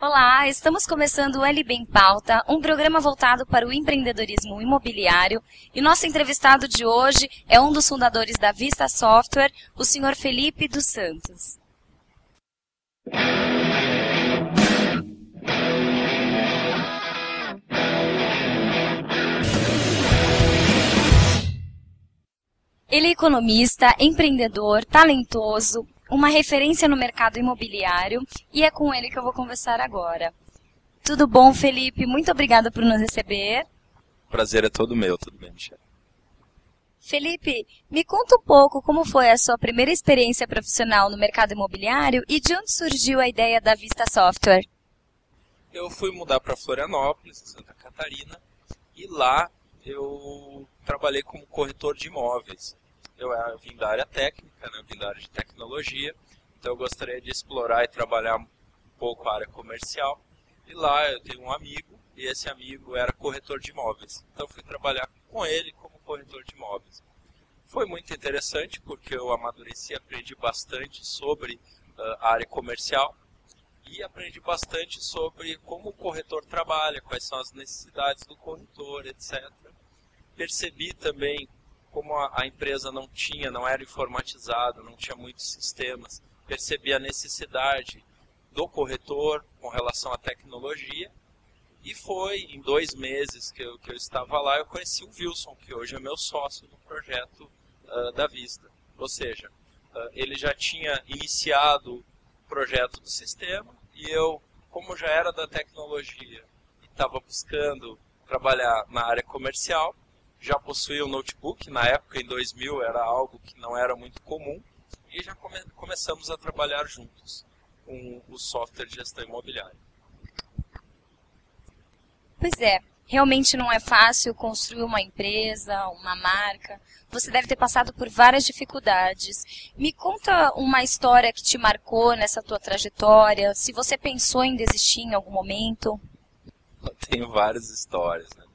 Olá, estamos começando o LB em Pauta, um programa voltado para o empreendedorismo imobiliário. E nosso entrevistado de hoje é um dos fundadores da Vista Software, o senhor Felipe dos Santos. Ele é economista, empreendedor, talentoso, uma referência no mercado imobiliário e é com ele que eu vou conversar agora. Tudo bom, Felipe? Muito obrigada por nos receber. O prazer é todo meu, tudo bem, Michele? Felipe, me conta um pouco como foi a sua primeira experiência profissional no mercado imobiliário e de onde surgiu a ideia da Vista Software. Eu fui mudar para Florianópolis, Santa Catarina, e lá eu trabalhei como corretor de imóveis. Eu vim da área técnica, né? Vim da área de tecnologia, então eu gostaria de explorar e trabalhar um pouco a área comercial. E lá eu tenho um amigo, e esse amigo era corretor de imóveis. Então eu fui trabalhar com ele como corretor de imóveis. Foi muito interessante porque eu amadureci, aprendi bastante sobre a área comercial e aprendi bastante sobre como o corretor trabalha, quais são as necessidades do corretor, etc. Percebi também como a empresa não era informatizada, não tinha muitos sistemas, percebi a necessidade do corretor com relação à tecnologia, e foi em 2 meses que eu estava lá, eu conheci o Wilson, que hoje é meu sócio no projeto da Vista. Ou seja, ele já tinha iniciado o projeto do sistema, e eu, como já era da tecnologia e estava buscando trabalhar na área comercial, já possuía um notebook, na época, em 2000, era algo que não era muito comum, e já começamos a trabalhar juntos com o software de gestão imobiliária. Pois é, realmente não é fácil construir uma empresa, uma marca. Você deve ter passado por várias dificuldades. Me conta uma história que te marcou nessa tua trajetória, se você pensou em desistir em algum momento. Eu tenho várias histórias, né?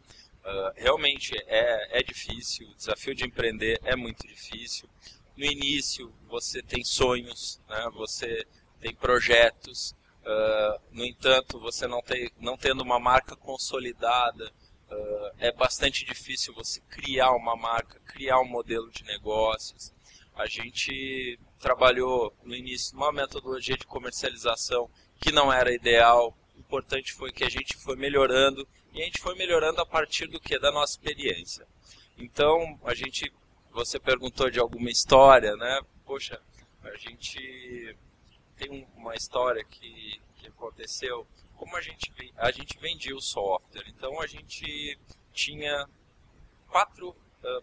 Realmente é difícil, o desafio de empreender é muito difícil. No início você tem sonhos, né? Você tem projetos, no entanto você não tendo uma marca consolidada, é bastante difícil você criar uma marca, criar um modelo de negócios. A gente trabalhou no início numa metodologia de comercialização que não era ideal. O importante foi que a gente foi melhorando, e a gente foi melhorando a partir do que? Da nossa experiência. Então, você perguntou de alguma história, né? Poxa, a gente tem uma história que aconteceu, como a gente vendia o software. Então, a gente tinha 4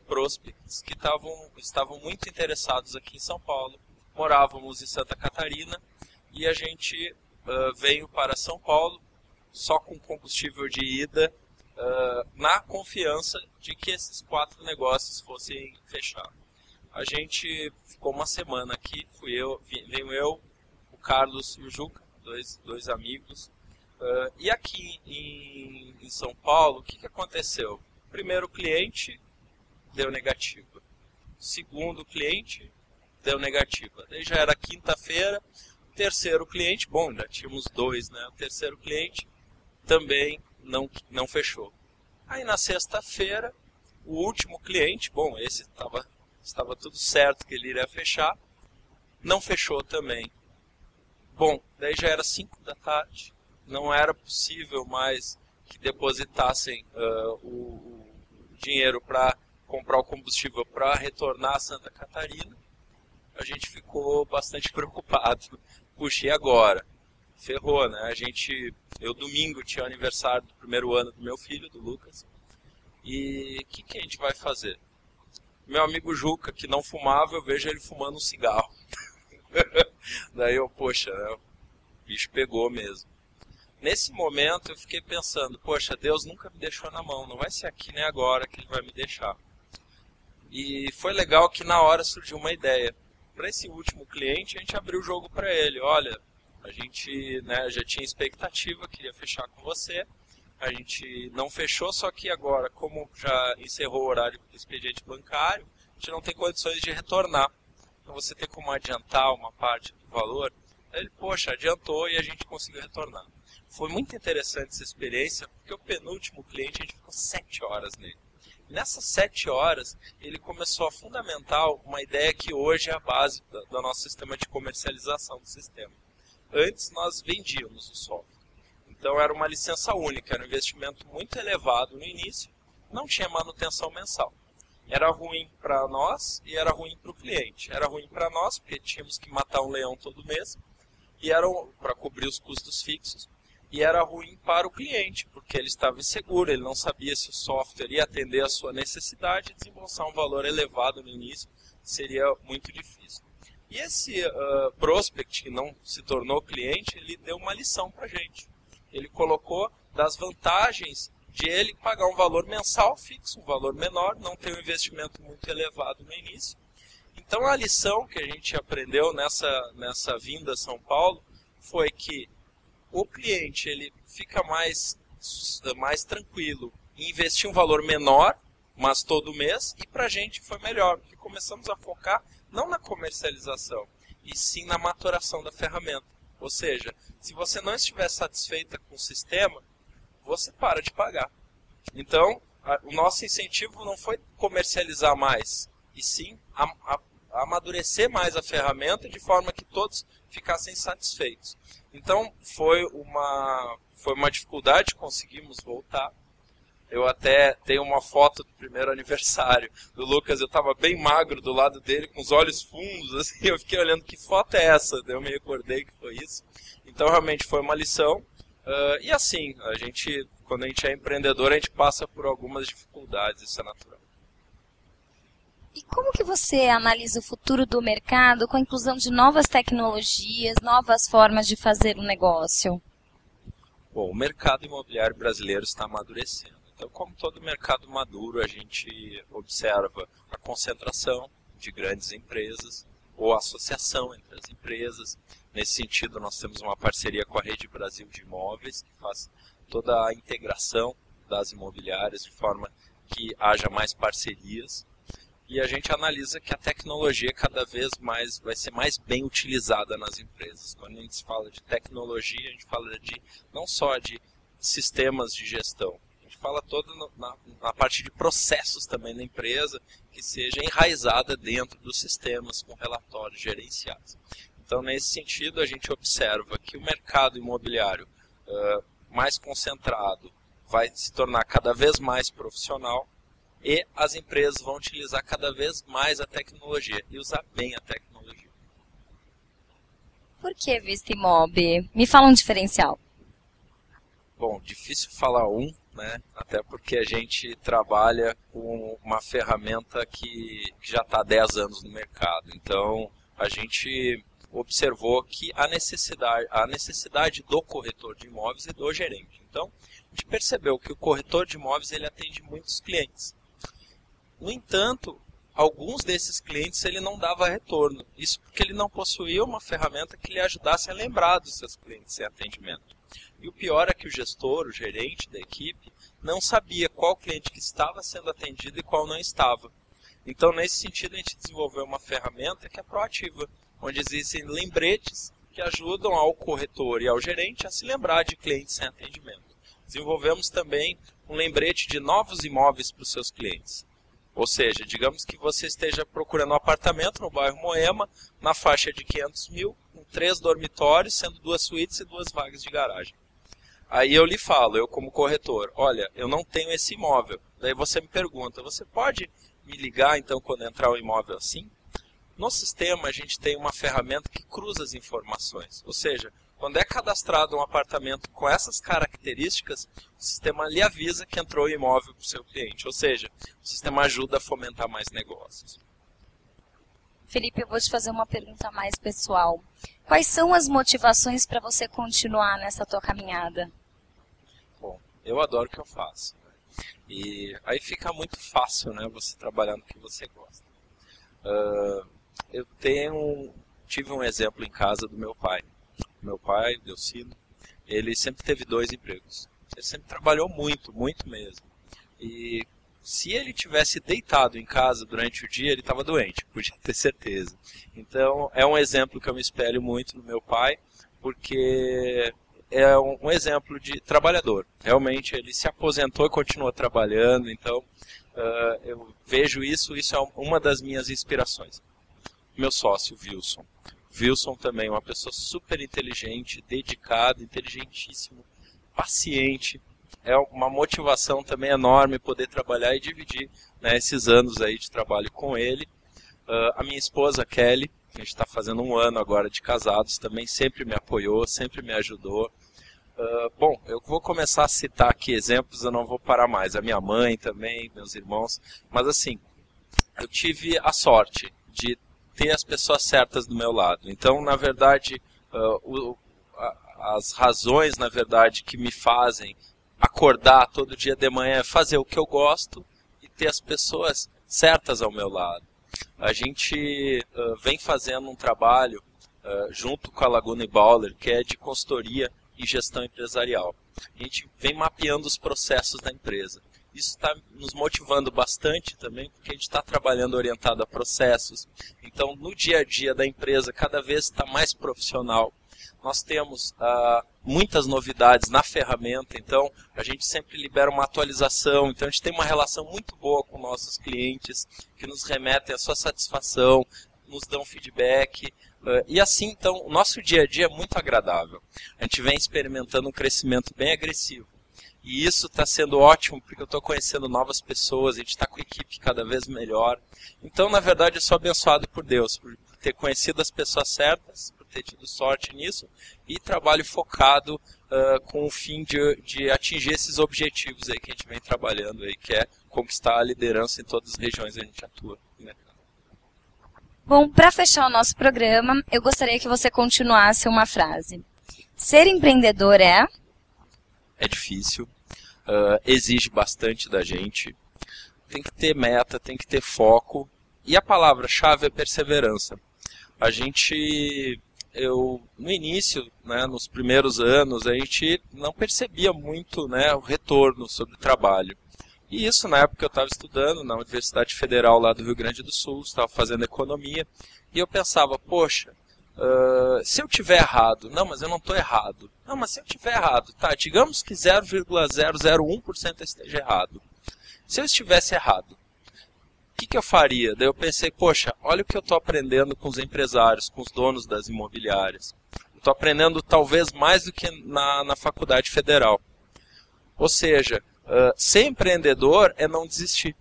prospects que estavam muito interessados aqui em São Paulo, morávamos em Santa Catarina, e a gente veio para São Paulo só com combustível de ida, na confiança de que esses 4 negócios fossem fechar. A gente ficou uma semana aqui, veio eu, o Carlos e o Juca, dois amigos, e aqui em São Paulo, o que aconteceu? Primeiro cliente deu negativa, segundo cliente deu negativa, daí já era quinta-feira. Terceiro cliente, bom, já tínhamos 2, né? O terceiro cliente também não fechou. Aí na sexta-feira, o último cliente, bom, esse estava tudo certo que ele iria fechar, não fechou também. Bom, daí já era 5 da tarde, não era possível mais que depositassem o dinheiro para comprar o combustível para retornar a Santa Catarina. A gente ficou bastante preocupado. Puxa, e agora? Ferrou, né? Eu domingo tinha o aniversário do primeiro ano do meu filho, do Lucas. E o que a gente vai fazer? Meu amigo Juca, que não fumava, eu vejo ele fumando um cigarro. Daí poxa, né? O bicho pegou mesmo. Nesse momento eu fiquei pensando, poxa, Deus nunca me deixou na mão, não vai ser aqui nem agora que Ele vai me deixar. E foi legal que na hora surgiu uma ideia. Para esse último cliente, a gente abriu o jogo para ele. Olha, a gente, né, já tinha expectativa, queria fechar com você. A gente não fechou, só que agora, como já encerrou o horário do expediente bancário, a gente não tem condições de retornar. Então você tem como adiantar uma parte do valor. Ele, poxa, adiantou e a gente conseguiu retornar. Foi muito interessante essa experiência, porque o penúltimo cliente, a gente ficou 7 horas nele. E nessas 7 horas, ele começou a fundamentar uma ideia que hoje é a base do nosso sistema de comercialização do sistema. Antes, nós vendíamos o software. Então, era uma licença única, era um investimento muito elevado no início, não tinha manutenção mensal. Era ruim para nós e era ruim para o cliente. Era ruim para nós, porque tínhamos que matar um leão todo mês, e era para cobrir os custos fixos. E era ruim para o cliente, porque ele estava inseguro, ele não sabia se o software ia atender a sua necessidade e desembolsar um valor elevado no início seria muito difícil. E esse prospect, que não se tornou cliente, ele deu uma lição para a gente. Ele colocou das vantagens de ele pagar um valor mensal fixo, um valor menor, não ter um investimento muito elevado no início. Então a lição que a gente aprendeu nessa vinda a São Paulo foi que o cliente ele fica mais tranquilo em investir um valor menor, mas todo mês, e para a gente foi melhor, porque começamos a focar não na comercialização, e sim na maturação da ferramenta. Ou seja, se você não estiver satisfeita com o sistema, você para de pagar. Então, o nosso incentivo não foi comercializar mais, e sim amadurecer mais a ferramenta de forma que todos ficassem satisfeitos. Então, foi uma dificuldade, conseguimos voltar. Eu até tenho uma foto do primeiro aniversário do Lucas, eu estava bem magro do lado dele, com os olhos fundos, assim, eu fiquei olhando, que foto é essa? Eu me recordei que foi isso. Então, realmente foi uma lição. E assim, quando a gente é empreendedor, a gente passa por algumas dificuldades, isso é natural. E como que você analisa o futuro do mercado com a inclusão de novas tecnologias, novas formas de fazer o negócio? Bom, o mercado imobiliário brasileiro está amadurecendo. Então, como todo mercado maduro, a gente observa a concentração de grandes empresas ou a associação entre as empresas. Nesse sentido, nós temos uma parceria com a Rede Brasil de Imóveis, que faz toda a integração das imobiliárias de forma que haja mais parcerias. E a gente analisa que a tecnologia cada vez mais vai ser mais bem utilizada nas empresas. Quando a gente fala de tecnologia, a gente fala não só de sistemas de gestão, a gente fala toda na parte de processos também na empresa, que seja enraizada dentro dos sistemas com relatórios gerenciados. Então, nesse sentido, a gente observa que o mercado imobiliário mais concentrado vai se tornar cada vez mais profissional, e as empresas vão utilizar cada vez mais a tecnologia e usar bem a tecnologia. Por que Vista Imob? Me fala um diferencial. Bom, difícil falar né? Até porque a gente trabalha com uma ferramenta que já está há 10 anos no mercado. Então, a gente observou que a necessidade do corretor de imóveis e do gerente. Então, a gente percebeu que o corretor de imóveis ele atende muitos clientes. No entanto, alguns desses clientes ele não dava retorno. Isso porque ele não possuía uma ferramenta que lhe ajudasse a lembrar dos seus clientes em atendimento. E o pior é que o gestor, o gerente da equipe, não sabia qual cliente que estava sendo atendido e qual não estava. Então, nesse sentido, a gente desenvolveu uma ferramenta que é proativa, onde existem lembretes que ajudam ao corretor e ao gerente a se lembrar de clientes sem atendimento. Desenvolvemos também um lembrete de novos imóveis para os seus clientes. Ou seja, digamos que você esteja procurando um apartamento no bairro Moema, na faixa de 500 mil, com 3 dormitórios, sendo 2 suítes e 2 vagas de garagem. Aí eu lhe falo, eu como corretor, olha, eu não tenho esse imóvel. Daí você me pergunta, você pode me ligar então quando entrar o imóvel assim? No sistema a gente tem uma ferramenta que cruza as informações, ou seja, quando é cadastrado um apartamento com essas características, o sistema lhe avisa que entrou o imóvel para o seu cliente. Ou seja, o sistema ajuda a fomentar mais negócios. Felipe, eu vou te fazer uma pergunta mais pessoal. Quais são as motivações para você continuar nessa tua caminhada? Bom, eu adoro o que eu faço. E aí fica muito fácil, né, você trabalhar no que você gosta. Eu tive um exemplo em casa do meu pai. Meu pai, Delcino, ele sempre teve 2 empregos. Ele sempre trabalhou muito, muito mesmo. E se ele tivesse deitado em casa durante o dia, ele estava doente, podia ter certeza. Então, é um exemplo que eu me espelho muito no meu pai. porque é um exemplo de trabalhador. Realmente ele se aposentou e continua trabalhando, então eu vejo isso é uma das minhas inspirações. Meu sócio, Wilson. Wilson também é uma pessoa super inteligente, dedicada, inteligentíssimo, paciente. É uma motivação também enorme poder trabalhar e dividir, né, esses anos aí de trabalho com ele. A minha esposa, Kelly, a gente está fazendo 1 ano agora de casados, também sempre me apoiou, sempre me ajudou. Bom, eu vou começar a citar aqui exemplos, eu não vou parar mais. A minha mãe também, meus irmãos. Mas assim, eu tive a sorte de ter as pessoas certas do meu lado. Então, na verdade, as razões, na verdade, que me fazem acordar todo dia de manhã é fazer o que eu gosto e ter as pessoas certas ao meu lado. A gente vem fazendo um trabalho junto com a Laguna Bowler, que é de consultoria e gestão empresarial. A gente vem mapeando os processos da empresa. Isso está nos motivando bastante também, porque a gente está trabalhando orientado a processos. Então, no dia a dia da empresa, cada vez está mais profissional. Nós temos muitas novidades na ferramenta, então a gente sempre libera uma atualização. Então, a gente tem uma relação muito boa com nossos clientes, que nos remetem à sua satisfação, nos dão feedback. E assim, então, o nosso dia a dia é muito agradável. A gente vem experimentando um crescimento bem agressivo. E isso está sendo ótimo, porque eu estou conhecendo novas pessoas, a gente está com a equipe cada vez melhor. Então, na verdade, eu sou abençoado por Deus, por ter conhecido as pessoas certas, por ter tido sorte nisso, e trabalho focado com o fim de atingir esses objetivos aí que a gente vem trabalhando, aí, que é conquistar a liderança em todas as regiões onde a gente atua. Bom, para fechar o nosso programa, eu gostaria que você continuasse uma frase. Ser empreendedor é difícil, exige bastante da gente, tem que ter meta, tem que ter foco, e a palavra-chave é perseverança. No início, né, nos primeiros anos, a gente não percebia muito, né, o retorno sobre o trabalho. E isso na época eu estava estudando na Universidade Federal lá do Rio Grande do Sul, estava fazendo economia, e eu pensava, poxa, se eu tiver errado, não, mas eu não estou errado. Não, mas se eu tiver errado, tá, digamos que 0,001% esteja errado. Se eu estivesse errado, o que eu faria? Daí eu pensei, poxa, olha o que eu estou aprendendo com os empresários, com os donos das imobiliárias. Estou aprendendo talvez mais do que na faculdade federal. Ou seja, ser empreendedor é não desistir.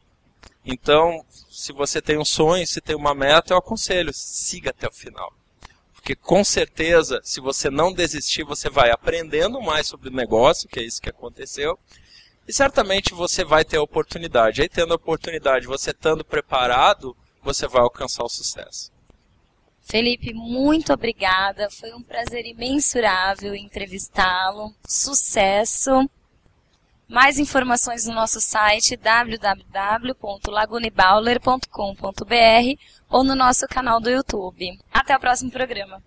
Então, se você tem um sonho, se tem uma meta, eu aconselho, siga até o final. Porque com certeza, se você não desistir, você vai aprendendo mais sobre o negócio, que é isso que aconteceu, e certamente você vai ter a oportunidade. Aí tendo a oportunidade, você estando preparado, você vai alcançar o sucesso. Felipe, muito obrigada. Foi um prazer imensurável entrevistá-lo. Sucesso! Mais informações no nosso site www.lagunebowler.com.br ou no nosso canal do YouTube. Até o próximo programa.